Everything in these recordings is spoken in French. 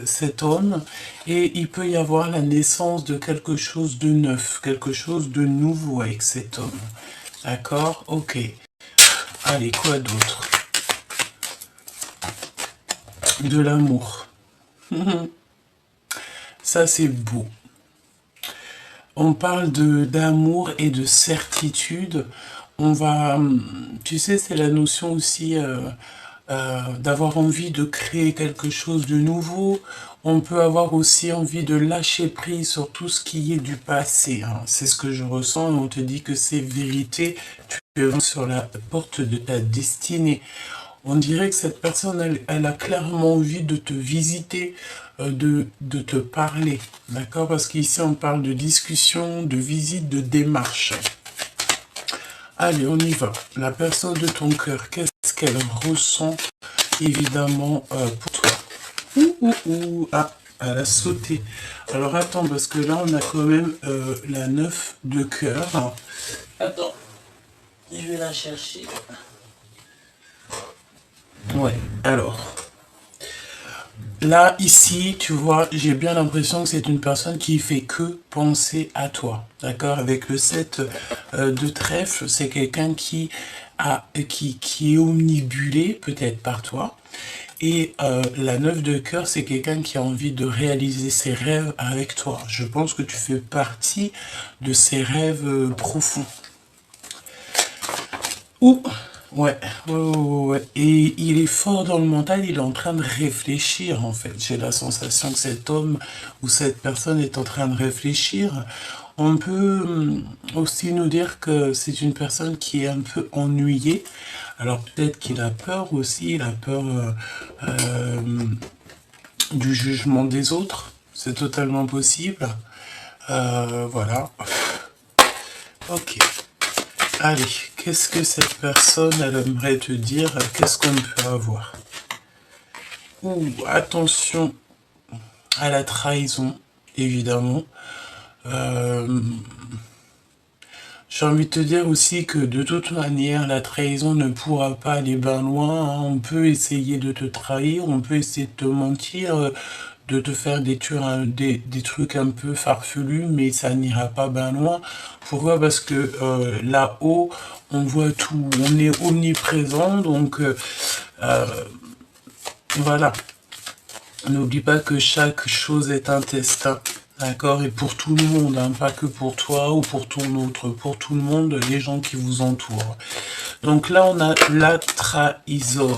cet homme et il peut y avoir la naissance de quelque chose de neuf, quelque chose de nouveau avec cet homme. D'accord? Ok. Allez, quoi d'autre? De l'amour. Ça, c'est beau. On parle d'amour et de certitude. On va, tu sais, c'est la notion aussi d'avoir envie de créer quelque chose de nouveau. On peut avoir aussi envie de lâcher prise sur tout ce qui est du passé, hein. C'est ce que je ressens et on te dit que c'est vérité. Tu es sur la porte de ta destinée. On dirait que cette personne, elle a clairement envie de te visiter, de te parler, d'accord? Parce qu'ici, on parle de discussion, de visite, de démarche. Allez, on y va. La personne de ton cœur, qu'est-ce qu'elle ressent, évidemment, pour toi? Ah, elle a sauté. Alors, attends, parce que là, on a quand même la 9 de cœur. Attends, je vais la chercher. Ouais, alors, là, ici, tu vois, j'ai bien l'impression que c'est une personne qui fait que penser à toi, d'accord? Avec le 7 de trèfle, c'est quelqu'un qui est omnibulé, peut-être par toi. Et la 9 de cœur, c'est quelqu'un qui a envie de réaliser ses rêves avec toi. Je pense que tu fais partie de ses rêves profonds. Ouh, ouais. Et il est fort dans le mental, il est en train de réfléchir, en fait. J'ai la sensation que cet homme ou cette personne est en train de réfléchir. On peut aussi nous dire que c'est une personne qui est un peu ennuyée. Alors peut-être qu'il a peur aussi, il a peur du jugement des autres. C'est totalement possible. Voilà. Ok. Allez, qu'est-ce que cette personne, elle aimerait te dire? Qu'est-ce qu'on peut avoir? Ouh, attention à la trahison, évidemment. J'ai envie de te dire aussi que de toute manière, la trahison ne pourra pas aller bien loin, hein. On peut essayer de te trahir, on peut essayer de te mentir, de te faire des trucs un peu farfelus, mais ça n'ira pas bien loin. Pourquoi? Parce que là-haut, on voit tout, on est omniprésent, donc voilà. N'oublie pas que chaque chose est un destin, d'accord? Et pour tout le monde, hein, pas que pour toi ou pour ton autre, pour tout le monde, les gens qui vous entourent. Donc là, on a la trahison.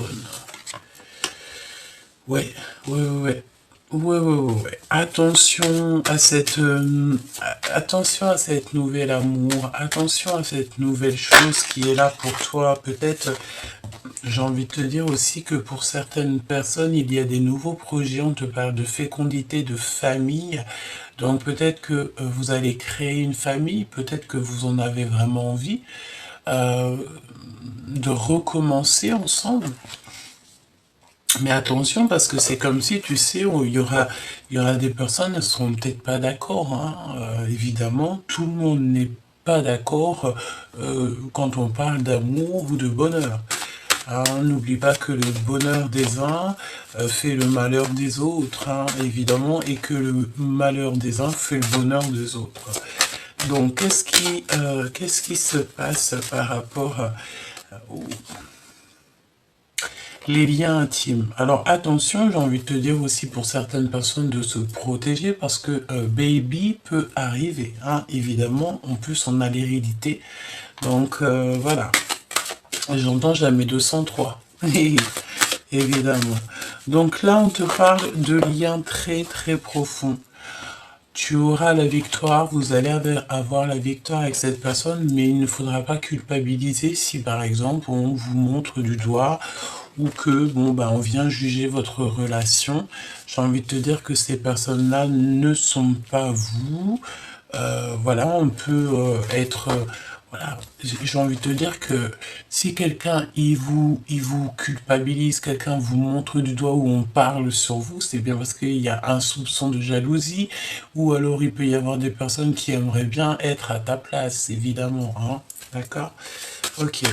Ouais. Attention à attention à cette nouvelle amour, attention à cette nouvelle chose qui est là pour toi. Peut-être, j'ai envie de te dire aussi que pour certaines personnes, il y a des nouveaux projets. On te parle de fécondité, de famille. Donc peut-être que vous allez créer une famille, peut-être que vous en avez vraiment envie de recommencer ensemble. Mais attention, parce que c'est comme si, tu sais, il y aura des personnes, elles ne seront peut-être pas d'accord, hein. Évidemment, tout le monde n'est pas d'accord quand on parle d'amour ou de bonheur. Hein, n'oublie pas que le bonheur des uns fait le malheur des autres, hein, évidemment, et que le malheur des uns fait le bonheur des autres. Donc, qu'est-ce qui se passe par rapport au les liens intimes. Alors attention, j'ai envie de te dire aussi pour certaines personnes de se protéger parce que baby peut arriver, hein. Évidemment, en plus on a l'hérédité. Donc voilà, j'entends jamais 203, évidemment. Donc là, on te parle de liens très très profonds. Tu auras la victoire, vous allez avoir la victoire avec cette personne, mais il ne faudra pas culpabiliser si par exemple on vous montre du doigt ou que bon ben on vient juger votre relation. J'ai envie de te dire que ces personnes-là ne sont pas vous. Voilà, on peut être voilà, j'ai envie de te dire que si quelqu'un il vous culpabilise, quelqu'un vous montre du doigt ou on parle sur vous, c'est bien parce qu'il y a un soupçon de jalousie ou alors il peut y avoir des personnes qui aimeraient bien être à ta place, évidemment, hein, d'accord? Ok.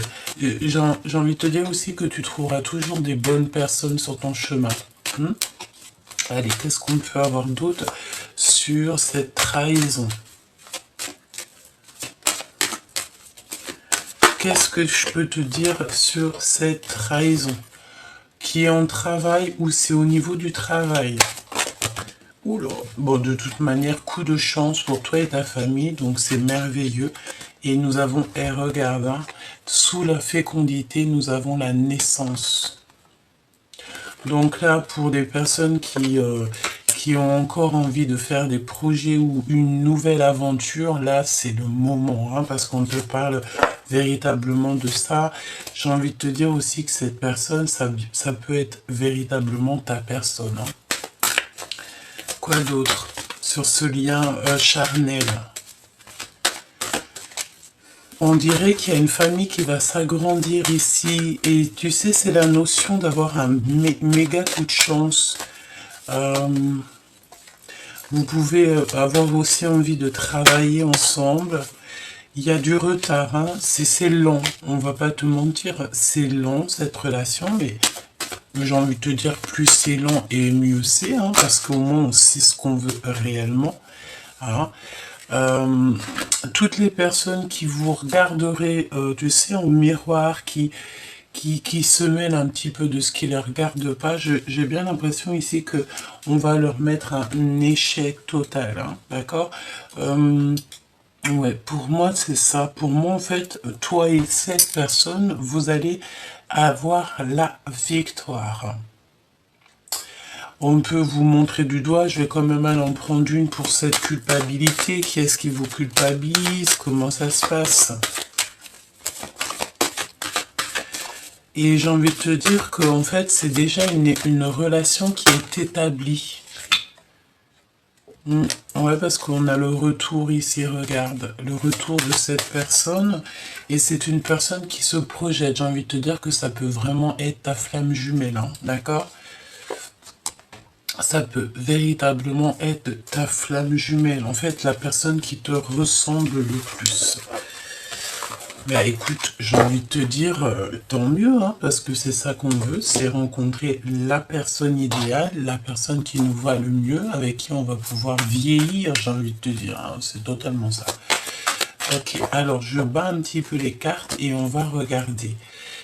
J'ai envie de te dire aussi que tu trouveras toujours des bonnes personnes sur ton chemin. Allez, qu'est-ce qu'on peut avoir d'autre sur cette trahison? Qu'est-ce que je peux te dire sur cette trahison? Qui est en travail ou c'est au niveau du travail? Oula. Bon, de toute manière, coup de chance pour toi et ta famille, donc c'est merveilleux. Et nous avons, regarde, hein, sous la fécondité, nous avons la naissance. Donc là, pour des personnes qui ont encore envie de faire des projets ou une nouvelle aventure, là, c'est le moment, hein, parce qu'on te parle véritablement de ça. J'ai envie de te dire aussi que cette personne, ça peut être véritablement ta personne, hein. Quoi d'autre sur ce lien charnel? On dirait qu'il y a une famille qui va s'agrandir ici. Et tu sais, c'est la notion d'avoir un méga coup de chance. Vous pouvez avoir aussi envie de travailler ensemble. Il y a du retard, hein. C'est long. On va pas te mentir, c'est long cette relation, mais j'ai envie de te dire, plus c'est long et mieux c'est, hein, parce qu'au moins on sait ce qu'on veut réellement, hein. Toutes les personnes qui vous regarderaient, tu sais, en miroir, qui se mêlent un petit peu de ce qui les regarde pas, j'ai bien l'impression ici que on va leur mettre un échec total, hein, d'accord? Ouais, pour moi, c'est ça. Pour moi, en fait, toi et cette personne, vous allez avoir la victoire. On peut vous montrer du doigt, je vais quand même aller en prendre une pour cette culpabilité. Qui est-ce qui vous culpabilise? Comment ça se passe? Et j'ai envie de te dire qu'en fait, c'est déjà une relation qui est établie. Ouais, parce qu'on a le retour ici, regarde, le retour de cette personne, et c'est une personne qui se projette. J'ai envie de te dire que ça peut vraiment être ta flamme jumelle, hein, d'accord? Ça peut véritablement être ta flamme jumelle, en fait, la personne qui te ressemble le plus. Bah écoute, j'ai envie de te dire, tant mieux, hein, parce que c'est ça qu'on veut, c'est rencontrer la personne idéale, la personne qui nous va le mieux, avec qui on va pouvoir vieillir, j'ai envie de te dire, hein, c'est totalement ça. Ok, alors je bats un petit peu les cartes et on va regarder.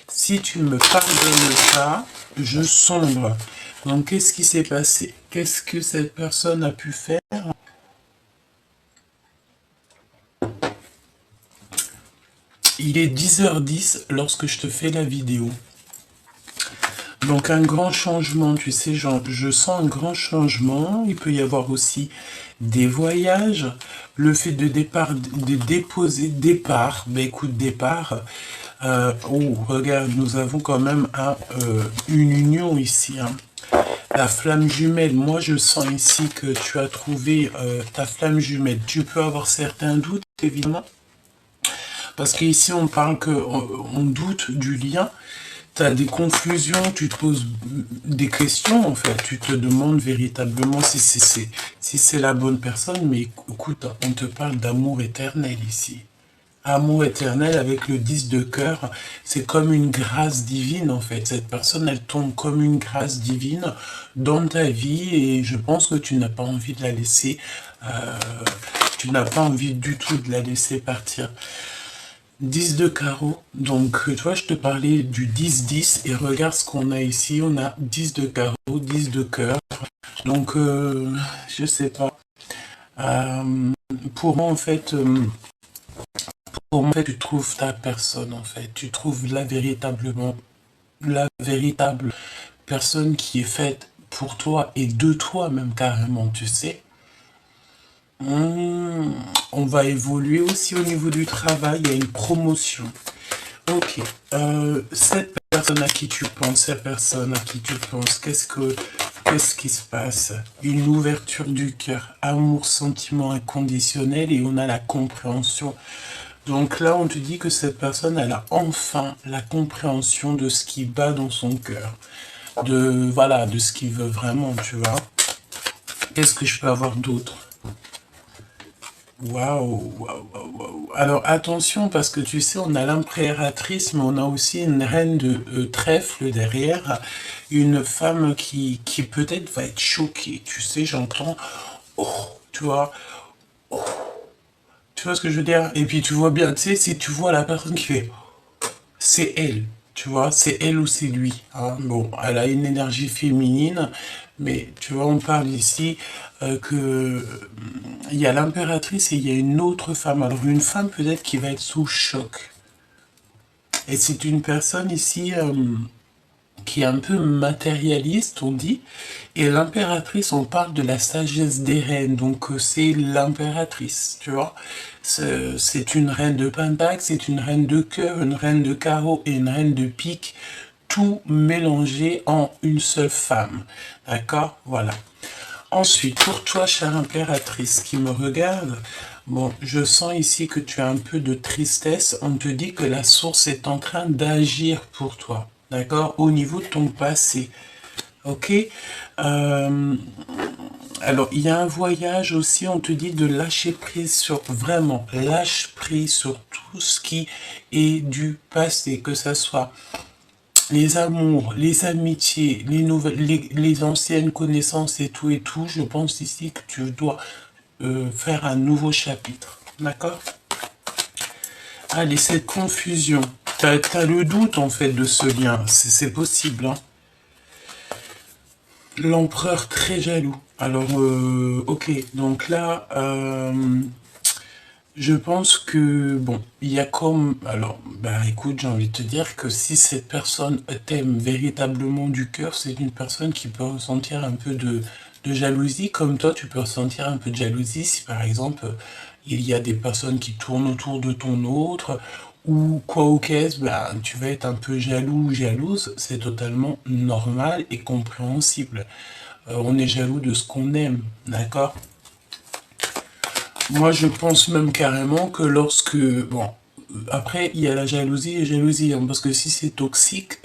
Si tu me pardonnes ça, je sombre. Donc qu'est-ce qui s'est passé? Qu'est-ce que cette personne a pu faire? Il est 10h10 lorsque je te fais la vidéo. Donc un grand changement, tu sais, genre, je sens un grand changement. Il peut y avoir aussi des voyages. Le fait de départ, de déposer, départ, ben écoute, départ. Oh, regarde, nous avons quand même une union ici, hein. La flamme jumelle, moi je sens ici que tu as trouvé ta flamme jumelle. Tu peux avoir certains doutes, évidemment. Parce qu'ici, on parle on doute du lien, tu as des confusions, tu te poses des questions, en fait. Tu te demandes véritablement si c'est la bonne personne, mais écoute, on te parle d'amour éternel ici. Amour éternel avec le 10 de cœur, c'est comme une grâce divine, en fait. Cette personne, elle tombe comme une grâce divine dans ta vie et je pense que tu n'as pas envie de la laisser, tu n'as pas envie du tout de la laisser partir. 10 de carreau, donc tu vois, je te parlais du 10-10 et regarde ce qu'on a ici, on a 10 de carreau, 10 de cœur, donc je sais pas. Pour moi en fait, tu trouves ta personne en fait, tu trouves la véritable personne qui est faite pour toi et de toi même carrément, tu sais. On va évoluer aussi au niveau du travail, il y a une promotion. Ok, cette personne à qui tu penses, qu'est-ce qui se passe? Une ouverture du cœur, amour, sentiment inconditionnel et on a la compréhension. Donc là, on te dit que cette personne, elle a enfin la compréhension de ce qui bat dans son cœur. Voilà, de ce qu'il veut vraiment, tu vois. Qu'est-ce que je peux avoir d'autre? Waouh, waouh, waouh, waouh. Alors attention, parce que tu sais, on a l'impératrice, mais on a aussi une reine de trèfle derrière. une femme qui peut-être va être choquée, tu sais, j'entends, oh, tu vois, tu vois ce que je veux dire? Et puis tu vois bien, tu sais, si tu vois la personne qui fait, c'est elle, tu vois, c'est elle ou c'est lui, hein. Bon, elle a une énergie féminine, mais tu vois, on parle ici que il y a l'impératrice et il y a une autre femme. Alors une femme peut-être qui va être sous choc. Et c'est une personne ici qui est un peu matérialiste, on dit. Et l'impératrice, on parle de la sagesse des reines. Donc c'est l'impératrice, tu vois. C'est une reine de pentacle, c'est une reine de cœur, une reine de carreau et une reine de pique. Tout mélangé en une seule femme. D'accord? Voilà. Ensuite, pour toi, chère impératrice qui me regarde, bon, je sens ici que tu as un peu de tristesse. On te dit que la source est en train d'agir pour toi, d'accord, au niveau de ton passé. Ok. Euh, alors, il y a un voyage aussi, on te dit de lâcher prise sur, vraiment, lâche prise sur tout ce qui est du passé, que ça soit les amours, les amitiés, les nouvelles, les anciennes connaissances et tout, je pense ici que tu dois faire un nouveau chapitre. D'accord? Allez, cette confusion. T'as le doute en fait de ce lien. C'est possible, hein. L'empereur très jaloux. Alors, ok. Donc là, je pense que, bon, il y a comme... Alors, bah écoute, j'ai envie de te dire que si cette personne t'aime véritablement du cœur, c'est une personne qui peut ressentir un peu de jalousie, comme toi, tu peux ressentir un peu de jalousie si, par exemple, il y a des personnes qui tournent autour de ton autre, ou quoi au caisse, bah, tu vas être un peu jaloux ou jalouse, c'est totalement normal et compréhensible. On est jaloux de ce qu'on aime, d'accord? Moi, je pense même carrément que lorsque... Bon, après, il y a la jalousie et jalousie, hein, parce que si c'est toxique,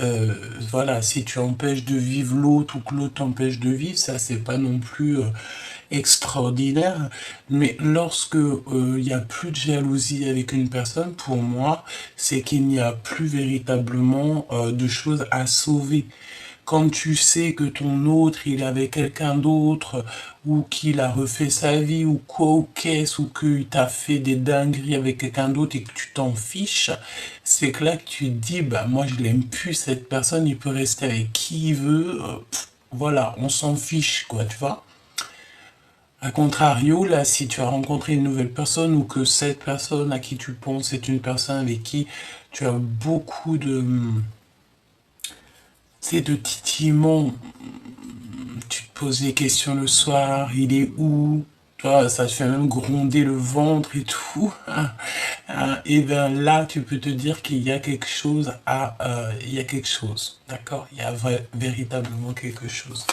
voilà, si tu empêches de vivre l'autre ou que l'autre t'empêche de vivre, ça, c'est pas non plus extraordinaire. Mais lorsque il y a plus de jalousie avec une personne, pour moi, c'est qu'il n'y a plus véritablement de choses à sauver. Quand tu sais que ton autre, il est avec quelqu'un d'autre, ou qu'il a refait sa vie, ou quoi au caisse, ou qu'il t'a fait des dingueries avec quelqu'un d'autre et que tu t'en fiches, c'est que là que tu te dis, bah moi je l'aime plus cette personne, il peut rester avec qui il veut, voilà, on s'en fiche, quoi, tu vois. A contrario, là, si tu as rencontré une nouvelle personne ou que cette personne à qui tu penses est une personne avec qui tu as beaucoup de, c'est de titillement, tu te poses des questions le soir, il est où? Tu vois, ça te fait même gronder le ventre et tout. Et bien là, tu peux te dire qu'il y a quelque chose il y a quelque chose, d'accord? Il y a véritablement quelque chose.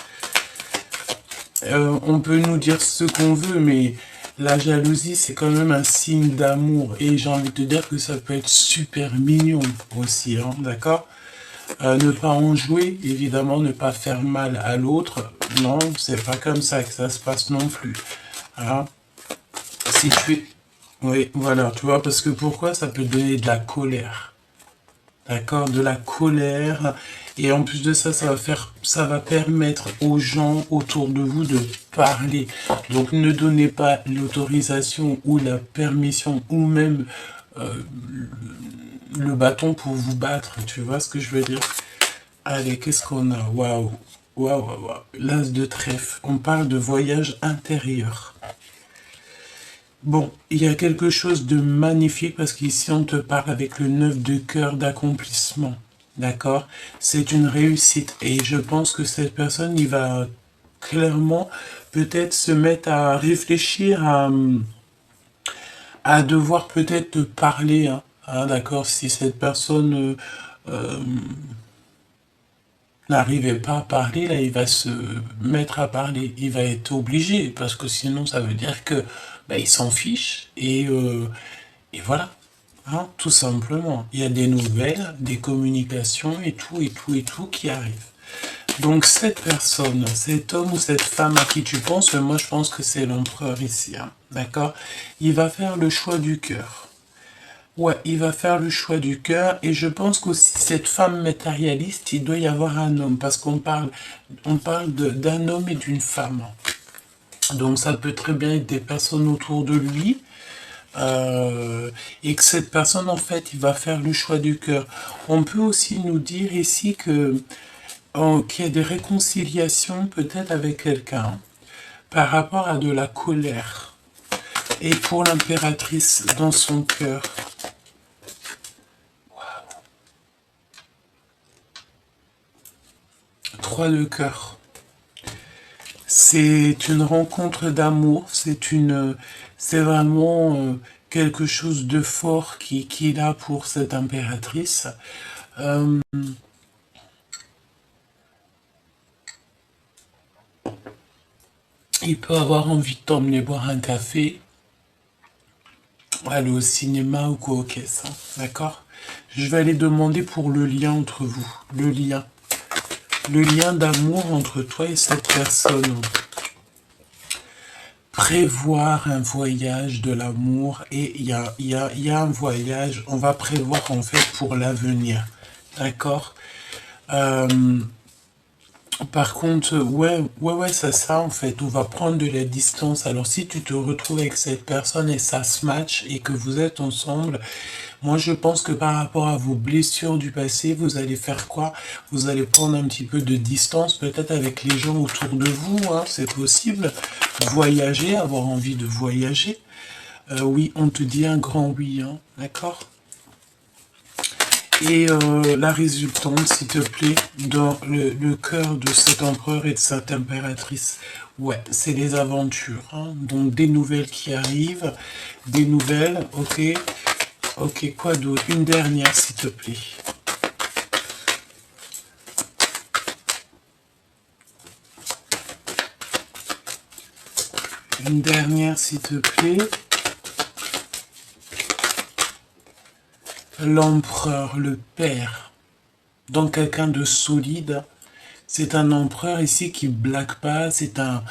On peut nous dire ce qu'on veut, mais la jalousie, c'est quand même un signe d'amour. Et j'ai envie de te dire que ça peut être super mignon aussi, hein, d'accord? Ne pas en jouer, évidemment, ne pas faire mal à l'autre. Non, c'est pas comme ça que ça se passe non plus. Hein. Si tu es... Oui, voilà, tu vois, parce que pourquoi ça peut donner de la colère? D'accord, de la colère. Et en plus de ça, ça va permettre aux gens autour de vous de parler. Donc ne donnez pas l'autorisation ou la permission ou même le bâton pour vous battre. Tu vois ce que je veux dire? Allez, qu'est-ce qu'on a? Waouh, waouh, waouh, waouh. L'as de trèfle. On parle de voyage intérieur. Bon, il y a quelque chose de magnifique parce qu'ici on te parle avec le 9 de cœur d'accomplissement. D'accord? C'est une réussite et je pense que cette personne, il va clairement peut-être se mettre à réfléchir à devoir peut-être te parler. Hein. Hein, d'accord? Si cette personne n'arrivait pas à parler, là, il va se mettre à parler. Il va être obligé, parce que sinon, ça veut dire que bah, il s'en fiche. Et voilà. Hein, tout simplement. Il y a des nouvelles, des communications et tout, et tout, et tout qui arrivent. Donc cette personne, cet homme ou cette femme à qui tu penses, moi je pense que c'est l'empereur ici. Hein, d'accord? Il va faire le choix du cœur. Ouais, il va faire le choix du cœur et je pense qu'aussi cette femme matérialiste, il doit y avoir un homme parce on parle d'un homme et d'une femme. Donc ça peut très bien être des personnes autour de lui euh, et que cette personne en fait, il va faire le choix du cœur. On peut aussi nous dire ici que qu'il y a des réconciliations peut-être avec quelqu'un par rapport à de la colère. Et pour l'impératrice dans son cœur, 3 de cœur. C'est une rencontre d'amour, c'est vraiment quelque chose de fort qui est là pour cette impératrice. Euh, il peut avoir envie de t'emmener boire un café, aller au cinéma ou quoi, ok, ça, d'accord? Je vais aller demander pour le lien entre vous, le lien d'amour entre toi et cette personne. Prévoir un voyage de l'amour et il y a un voyage, on va prévoir en fait pour l'avenir, d'accord? Euh, Par contre, ouais, c'est ça en fait. On va prendre de la distance. Alors, si tu te retrouves avec cette personne et ça se match et que vous êtes ensemble, moi je pense que par rapport à vos blessures du passé, vous allez faire quoi? Vous allez prendre un petit peu de distance, peut-être avec les gens autour de vous, hein, c'est possible. Voyager, avoir envie de voyager. Oui, on te dit un grand oui, hein, d'accord? Et la résultante, s'il te plaît, dans le cœur de cet empereur et de cette impératrice. Ouais, c'est les aventures, hein. Donc des nouvelles qui arrivent, des nouvelles, ok. Ok, quoi d'autre? Une dernière, s'il te plaît. Une dernière, s'il te plaît. L'empereur, le père. Donc quelqu'un de solide. C'est un empereur ici qui blague pas, c'est un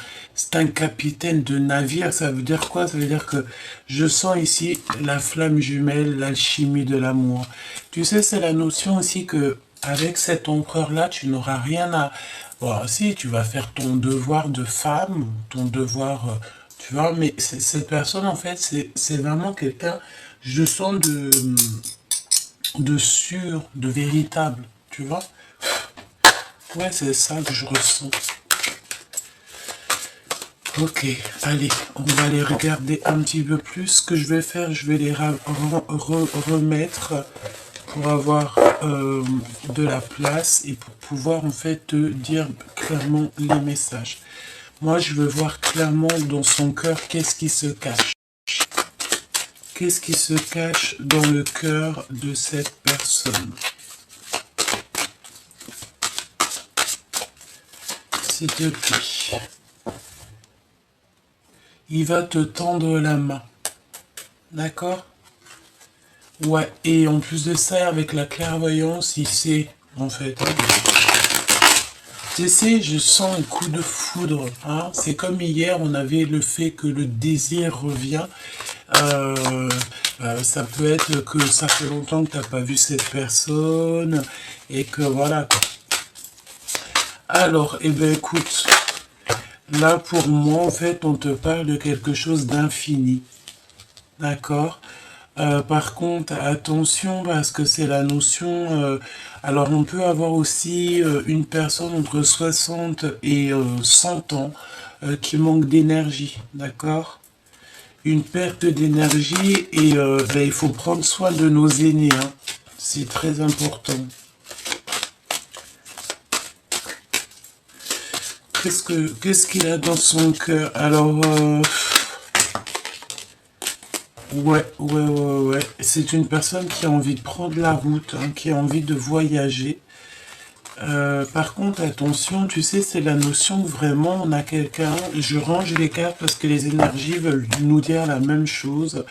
capitaine de navire. Ça veut dire quoi? Ça veut dire que je sens ici la flamme jumelle, l'alchimie de l'amour. Tu sais, c'est la notion aussi que avec cet empereur-là, tu n'auras rien à... Bon, si, tu vas faire ton devoir de femme, ton devoir, tu vois, mais cette personne, en fait, c'est vraiment quelqu'un, je sens de sûr, de véritable, tu vois. Ouais, c'est ça que je ressens. Ok, allez, on va les regarder un petit peu plus. Ce que je vais faire, je vais les remettre pour avoir de la place et pour pouvoir en fait te dire clairement les messages. Moi, je veux voir clairement dans son cœur qu'est-ce qui se cache. Qu'est-ce qui se cache dans le cœur de cette personne? S'il te plaît. Il va te tendre la main. D'accord? Ouais, et en plus de ça, avec la clairvoyance, il sait, en fait. Tu sais, je sens un coup de foudre, hein. C'est comme hier, on avait le fait que le désir revient. Euh, Ça peut être que ça fait longtemps que tu n'as pas vu cette personne et que voilà, quoi. Alors, eh ben écoute, là pour moi, en fait, on te parle de quelque chose d'infini. D'accord? Par contre, attention parce que c'est la notion. Alors, on peut avoir aussi une personne entre 60 et 100 ans qui manque d'énergie. D'accord? Une perte d'énergie et ben, il faut prendre soin de nos aînés, hein. C'est très important. Qu'est-ce qu'il a dans son cœur? Alors, ouais. C'est une personne qui a envie de prendre la route, hein, qui a envie de voyager. Par contre, attention, tu sais, c'est la notion que vraiment on a quelqu'un. Je range les cartes parce que les énergies veulent nous dire la même chose.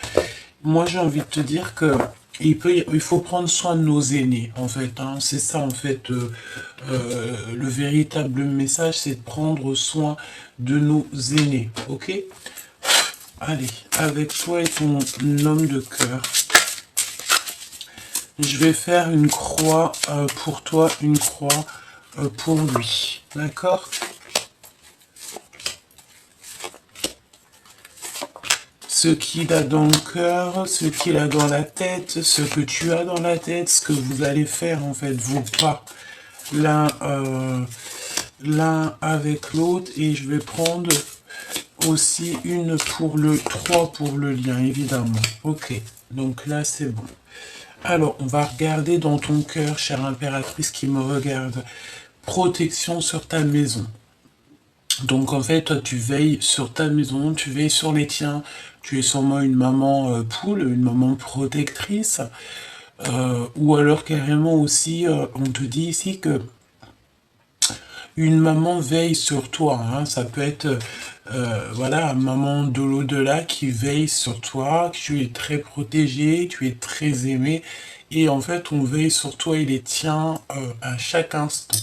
Moi, j'ai envie de te dire que il faut prendre soin de nos aînés, en fait, hein. C'est ça, en fait, le véritable message, c'est de prendre soin de nos aînés, ok? Allez, avec toi et ton homme de cœur. je vais faire une croix pour toi, une croix pour lui. D'accord? Ce qu'il a dans le cœur, ce qu'il a dans la tête, ce que tu as dans la tête, ce que vous allez faire en fait, vos pas l'un avec l'autre. Et je vais prendre aussi une pour le 3 pour le lien, évidemment. Ok, donc là c'est bon. Alors, on va regarder dans ton cœur, chère impératrice qui me regarde. Protection sur ta maison. Donc en fait, toi tu veilles sur ta maison, tu veilles sur les tiens. Tu es sûrement une maman poule, une maman protectrice. Ou alors carrément aussi, on te dit ici que une maman veille sur toi, hein. Ça peut être, voilà, maman de l'au-delà qui veille sur toi, que tu es très protégé, tu es très aimé, et en fait, on veille sur toi et les tiens à chaque instant.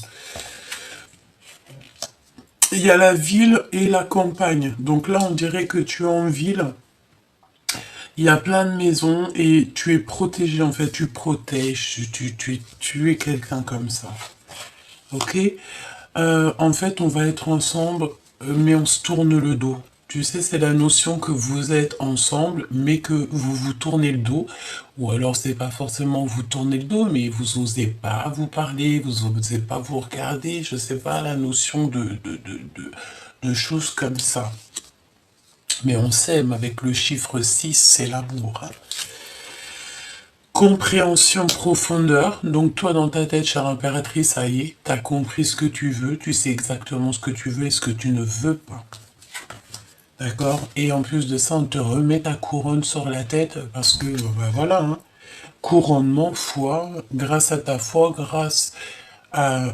Il y a la ville et la campagne. Donc là, on dirait que tu es en ville. Il y a plein de maisons et tu es protégé, en fait, tu protèges, tu es quelqu'un comme ça. Ok? En fait, on va être ensemble, mais on se tourne le dos. Tu sais, c'est la notion que vous êtes ensemble, mais que vous vous tournez le dos. Ou alors, c'est pas forcément vous tourner le dos, mais vous osez pas vous parler, vous osez pas vous regarder. Je sais pas, la notion de choses comme ça. Mais on s'aime avec le chiffre 6, c'est l'amour. Hein. Compréhension profondeur. Donc toi, dans ta tête, chère impératrice, ça y est, tu as compris ce que tu veux, tu sais exactement ce que tu veux et ce que tu ne veux pas. D'accord? Et en plus de ça, on te remet ta couronne sur la tête parce que, ben voilà, hein, couronnement, foi, grâce à ta foi, grâce à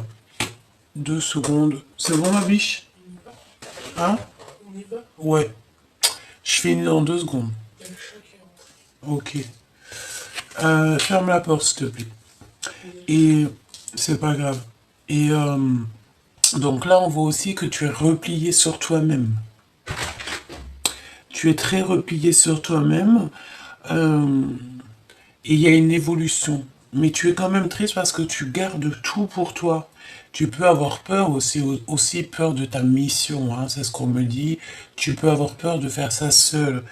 2 secondes. C'est bon, ma biche? Hein? Ouais. Je finis dans 2 secondes. Ok. Ferme la porte, s'il te plaît. Et c'est pas grave. Et donc là, on voit aussi que tu es replié sur toi-même. Tu es très replié sur toi-même. Et il y a une évolution. Mais tu es quand même triste parce que tu gardes tout pour toi. Tu peux avoir peur aussi peur de ta mission, hein, c'est ce qu'on me dit. Tu peux avoir peur de faire ça seule.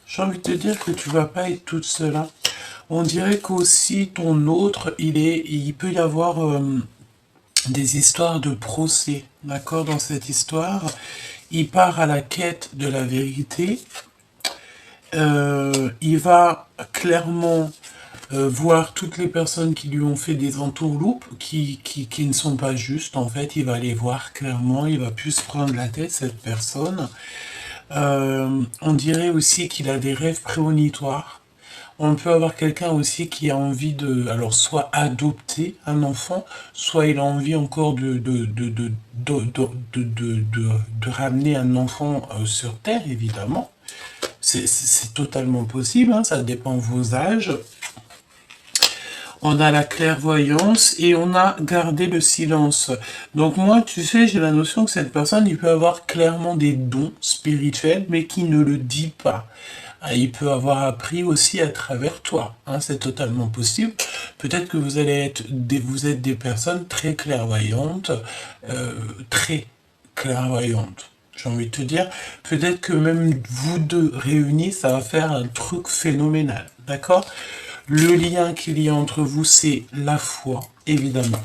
J'ai envie de te dire que tu vas pas être toute seule. Hein. On dirait qu'aussi ton autre, il peut y avoir des histoires de procès, d'accord, dans cette histoire. Il part à la quête de la vérité. Il va clairement voir toutes les personnes qui lui ont fait des entourloupes, qui ne sont pas justes, en fait. Il va les voir clairement, il va plus se prendre la tête, cette personne. On dirait aussi qu'il a des rêves prémonitoires. On peut avoir quelqu'un aussi qui a envie de, alors soit adopter un enfant, soit il a envie encore de ramener un enfant sur Terre, évidemment. C'est totalement possible, hein, ça dépend de vos âges. On a la clairvoyance et on a gardé le silence. Donc moi, tu sais, j'ai la notion que cette personne, il peut avoir clairement des dons spirituels, mais qui ne le dit pas. Il peut avoir appris aussi à travers toi. Hein, c'est totalement possible. Peut-être que vous êtes des personnes très clairvoyantes, très clairvoyantes. J'ai envie de te dire, peut-être que même vous deux réunis, ça va faire un truc phénoménal. D'accord? Le lien qu'il y a entre vous, c'est la foi, évidemment.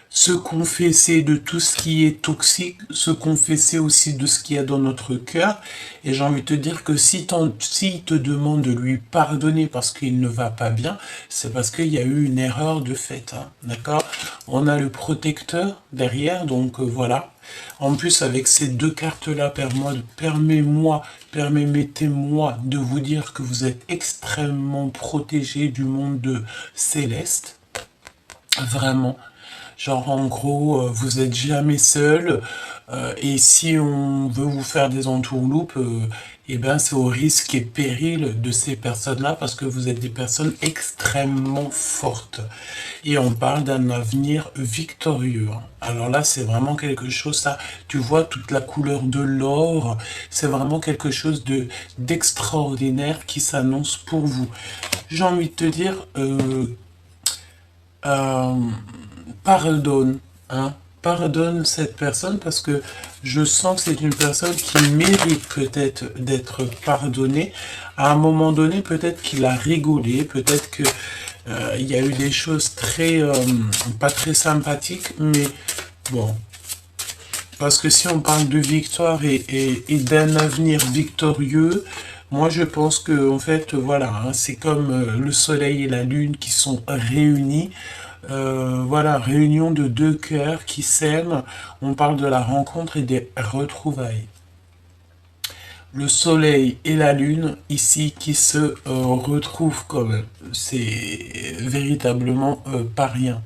Se confesser de tout ce qui est toxique, se confesser aussi de ce qu'il y a dans notre cœur. Et j'ai envie de te dire que s'il te demande de lui pardonner parce qu'il ne va pas bien, c'est parce qu'il y a eu une erreur de fait. Hein, d'accord? On a le protecteur derrière, donc voilà. En plus, avec ces 2 cartes-là, permettez-moi de vous dire que vous êtes extrêmement protégé du monde céleste. Vraiment. Genre, en gros, vous êtes jamais seul. Et si on veut vous faire des entourloupes, eh ben, c'est au risque et péril de ces personnes-là parce que vous êtes des personnes extrêmement fortes. Et on parle d'un avenir victorieux. Hein. Alors là, c'est vraiment quelque chose, ça, tu vois, toute la couleur de l'or, c'est vraiment quelque chose d'extraordinaire qui s'annonce pour vous. J'ai envie de te dire, euh, pardonne, hein, pardonne cette personne parce que je sens que c'est une personne qui mérite peut-être d'être pardonnée. À un moment donné, peut-être qu'il a rigolé, peut-être que il y a eu des choses très pas très sympathiques, mais bon, parce que si on parle de victoire et d'un avenir victorieux, moi je pense que en fait voilà, hein, c'est comme le soleil et la lune qui sont réunis. Voilà, réunion de deux cœurs qui s'aiment. On parle de la rencontre et des retrouvailles. Le soleil et la lune ici qui se retrouvent quand même. C'est véritablement pas rien.